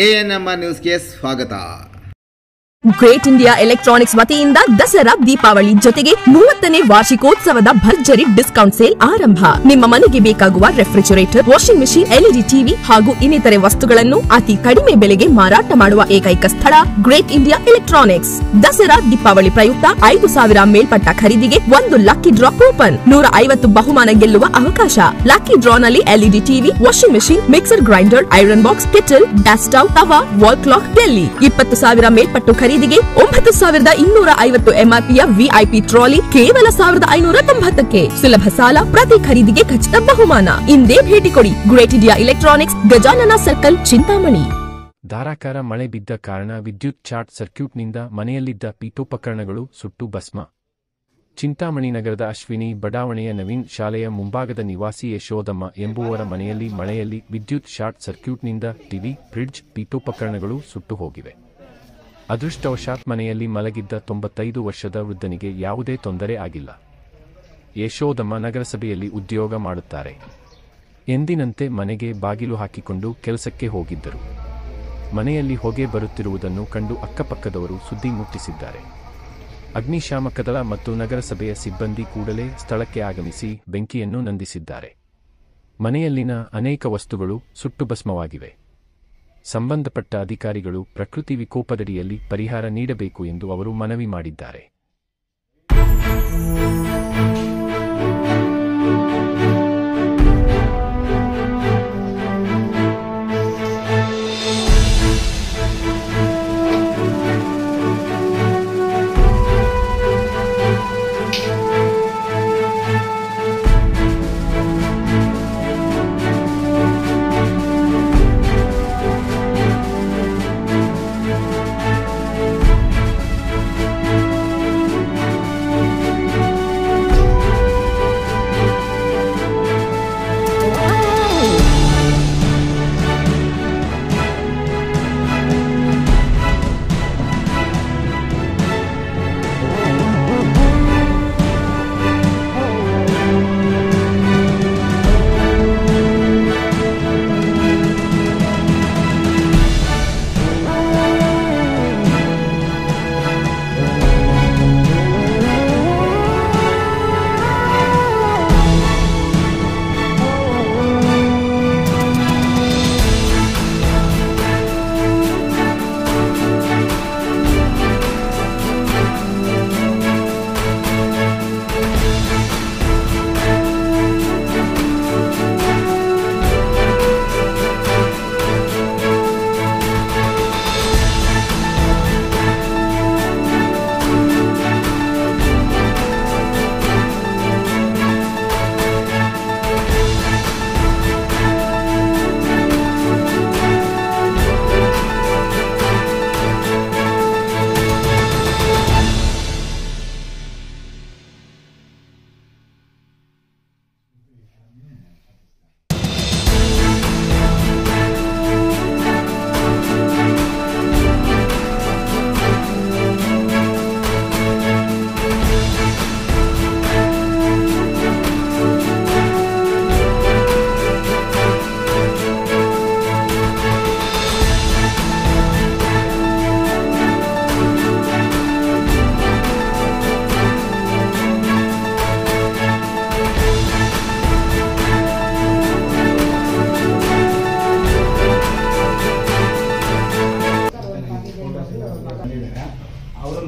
ANMR ನ್ಯೂಸ್ಗೆ ಸ್ವಾಗತ. Great India electronics ವತಿಯಿಂದ ದಸರಾ ದೀಪಾವಳಿ ಜೊತೆಗೆ 30ನೇ ವಾರ್ಷಿಕೋತ್ಸವದ ಭರ್ಜರಿ ಡಿಸ್ಕೌಂಟ್ ಸೇಲ್ ಆರಂಭ. ನಿಮ್ಮ ಮನೆಗೆ ಬೇಕಾಗುವ refrigerator, washing machine, LED TV ಹಾಗೂ ಇನ್ನಿತರೆ ವಸ್ತುಗಳನ್ನು ಅತಿ ಕಡಿಮೆ ಬೆಲೆಗೆ ಮಾರಾಟ ಮಾಡುವ ಏಕೈಕ ಸ್ಥಳ great India electronics. Dasara Deepavali ಪ್ರಯುಕ್ತ 5,000 ಮೇಲ್ಪಟ್ಟ ಖರೀದಿಗೆ 1 ಲಕ್ಕಿ ಡ್ರಾ ಕೂಪನ್, 150 ಬಹುಮಾನ ಗೆಲ್ಲುವ ಅವಕಾಶ. ಲಕ್ಕಿ ಡ್ರಾನಲ್ಲಿ LED TV, washing machine, mixer grinder, iron box, kettle, gas stove, tawa, wall clock ಡೆಲ್ಲಿ. 20,000 ಮೇಲ್ಪಟ್ಟು ಖರೀದಿಗೆ 9,250 MRPಯ VIP ಟ್ರಾಲಿ ಕೇವಲ 1,590ಕ್ಕೆ. ಸುಲಭ ಸಾಲ, ಪ್ರತಿ ಖರೀದಿಗೆ ಖಚಿತ ಬಹುಮಾನ. ಇಂದೇ ಭೇಟಿ ಕೊಡಿ great India electronics, Gajanana circle, Chintamani. ಧಾರಾಕಾರ ಮಳೆ ಬಿದ್ದ ಕಾರಣ ವಿದ್ಯುತ್ ಶಾರ್ಟ್ ಸರ್ಕ್ಯೂಟ್ನಿಂದ ಮನೆಯಲ್ಲಿದ್ದ ಪೀಠೋಪಕರಣಗಳು ಸುಟ್ಟು ಭಸ್ಮ. ಚಿಂತಾಮಣಿ ನಗರದ ಅಶ್ವಿನಿ ಬಡಾವಣೆಯ ನವೀನ್ ಶಾಲೆಯ ಮುಂಭಾಗದ ನಿವಾಸಿ ಯಶೋದಮ್ಮ ಎಂಬುವರ ಮನೆಯಲ್ಲಿ ಮಳೆಯಲ್ಲಿ ವಿದ್ಯುತ್ ಶಾರ್ಟ್ ಸರ್ಕ್ಯೂಟ್ನಿಂದ ಟಿವಿ, ಫ್ರಿಡ್ಜ್, ಪೀಠೋಪಕರಣಗಳು ಸುಟ್ಟು ಹೋಗಿವೆ. ಅದೃಷ್ಟವಶಾತ್ ಮನೆಯಲ್ಲಿ ಮಲಗಿದ್ದ 95 ವರ್ಷದ ವೃದ್ಧನಿಗೆ ಯಾವುದೇ ತೊಂದರೆ ಆಗಿಲ್ಲ. ಯಶೋದಮ್ಮ ನಗರಸಭೆಯಲ್ಲಿ ಉದ್ಯೋಗ ಮಾಡುತ್ತಾರೆ. ಎಂದಿನಂತೆ ಮನೆಗೆ ಬಾಗಿಲು ಹಾಕಿಕೊಂಡು ಕೆಲಸಕ್ಕೆ ಹೋಗಿದ್ದರು. ಮನೆಯಲ್ಲಿ ಹೊಗೆ ಬರುತ್ತಿರುವುದನ್ನು ಕಂಡು ಅಕ್ಕಪಕ್ಕದವರು ಸುದ್ದಿ ಮುಟ್ಟಿಸಿದ್ದಾರೆ. ಅಗ್ನಿಶಾಮಕ ದಳ ಮತ್ತು ನಗರಸಭೆಯ ಸಿಬ್ಬಂದಿ ಕೂಡಲೇ ಸ್ಥಳಕ್ಕೆ ಆಗಮಿಸಿ ಬೆಂಕಿಯನ್ನು ನಂದಿಸಿದ್ದಾರೆ. ಮನೆಯಲ್ಲಿನ ಅನೇಕ ವಸ್ತುಗಳು ಸುಟ್ಟು ಭಸ್ಮವಾಗಿವೆ. ಸಂಬಂಧಪಟ್ಟ ಅಧಿಕಾರಿಗಳು ಪ್ರಕೃತಿ ವಿಕೋಪದಡಿಯಲ್ಲಿ ಪರಿಹಾರ ನೀಡಬೇಕು ಎಂದು ಅವರು ಮನವಿ ಮಾಡಿದ್ದಾರೆ.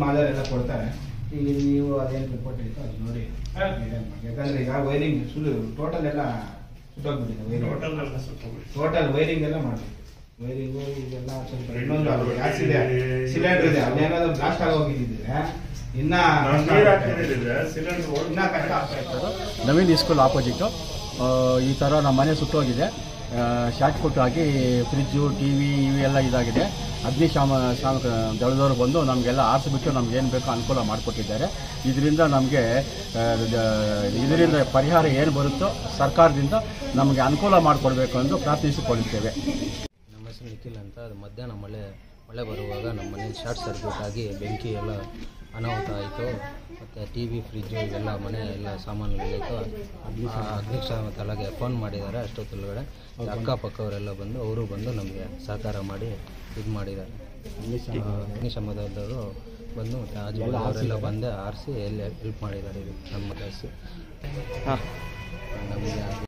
ಮಾದರೆಲ್ಲ ಕೊಡ್ತಾರೆ. ಈಗ ನೀವು ಅದೇನು ರಿಪೋರ್ಟ್ ಇತ್ತು ಅದು ನೋಡಿ, ಯಾಕಂದ್ರೆ ಈಗ ವೈರಿಂಗ್ ಟೋಟಲ್ ಎಲ್ಲ ಸುಟ್ಟೋಗ್ಬಿಟ್ಟಿದೆ. ಟೋಟಲ್ ವೈರಿಂಗ್ ಎಲ್ಲ ಮಾಡಬೇಕು. ವೈರಿಂಗು ಇದೆಲ್ಲ ಸ್ವಲ್ಪ ಇನ್ನೊಂದು ಗ್ಯಾಸ್ ಇದೆ, ಸಿಲಿಂಡರ್ ಇದೆ, ಅದೇನಾದ್ರು ಬ್ಲಾಸ್ಟ್ ಆಗೋಗಿದ್ದಿದ್ರೆ ಇನ್ನ ಕಷ್ಟ ಆಗ್ತಾ ಇತ್ತು. ನವೀನ್ ಸ್ಕೂಲ್ ಆಪೋಸಿಟ್ ಈ ಥರ ನಮ್ಮ ಮನೆ ಸುಟ್ಟೋಗಿದೆ. ಶಾರ್ಟ್ ಕೊಟ್ಟು ಆಗಿ ಫ್ರಿಜ್ಜು, ಟಿವಿ ಇವೆಲ್ಲ ಇದಾಗಿದೆ. ಅಗ್ನಿಶಾಮಕ ದಳದವರು ಬಂದು ನಮಗೆಲ್ಲ ಆರಿಸಿಬಿಟ್ಟು ನಮಗೇನು ಬೇಕೋ ಅನುಕೂಲ ಮಾಡಿಕೊಟ್ಟಿದ್ದಾರೆ. ಇದರಿಂದ ನಮಗೆ ಪರಿಹಾರ ಏನು ಬರುತ್ತೋ ಸರ್ಕಾರದಿಂದ ನಮಗೆ ಅನುಕೂಲ ಮಾಡಿಕೊಡ್ಬೇಕು ಎಂದು ಪ್ರಾರ್ಥಿಸಿಕೊಳ್ಳುತ್ತೇವೆ. ನಮ್ಮ ಹೆಸರು ನಿಖಿಲ್ ಅಂತ. ಅದು ಮಧ್ಯಾಹ್ನ ಮಳೆ ಬರುವಾಗ ನಮ್ಮ ಮನೇಲಿ ಶಾರ್ಟ್ ಸರ್ಕ್ಯೂಟ್ ಆಗಿ ಬೆಂಕಿ ಎಲ್ಲ ಅನಾಹುತ ಆಯಿತು. ಮತ್ತು ಟಿ ವಿ, ಫ್ರಿಜ್ಜು ಇವೆಲ್ಲ ಮನೆ ಎಲ್ಲ ಸಾಮಾನುಗಳಿತ್ತು. ಅಗ್ನಿಶಾಮದಳಗೆ ಫೋನ್ ಮಾಡಿದ್ದಾರೆ. ಅಷ್ಟೊತ್ತೊಳಗಡೆ ಅಕ್ಕಪಕ್ಕವರೆಲ್ಲ ಬಂದು ಅವರು ಬಂದು ನಮಗೆ ಸಹಕಾರ ಮಾಡಿ ಇದು ಮಾಡಿದ್ದಾರೆ. ಅಗ್ನಿಶಾಮದವರು ಬಂದು ಮತ್ತು ಅವರೆಲ್ಲ ಬಂದು ಆರಿಸಿ ಎಲ್ಲಿ ಹೆಲ್ಪ್ ಮಾಡಿದ್ದಾರೆ. ಇದು ನಮ್ಮ ಕೆಲಸ ನಮಗೆ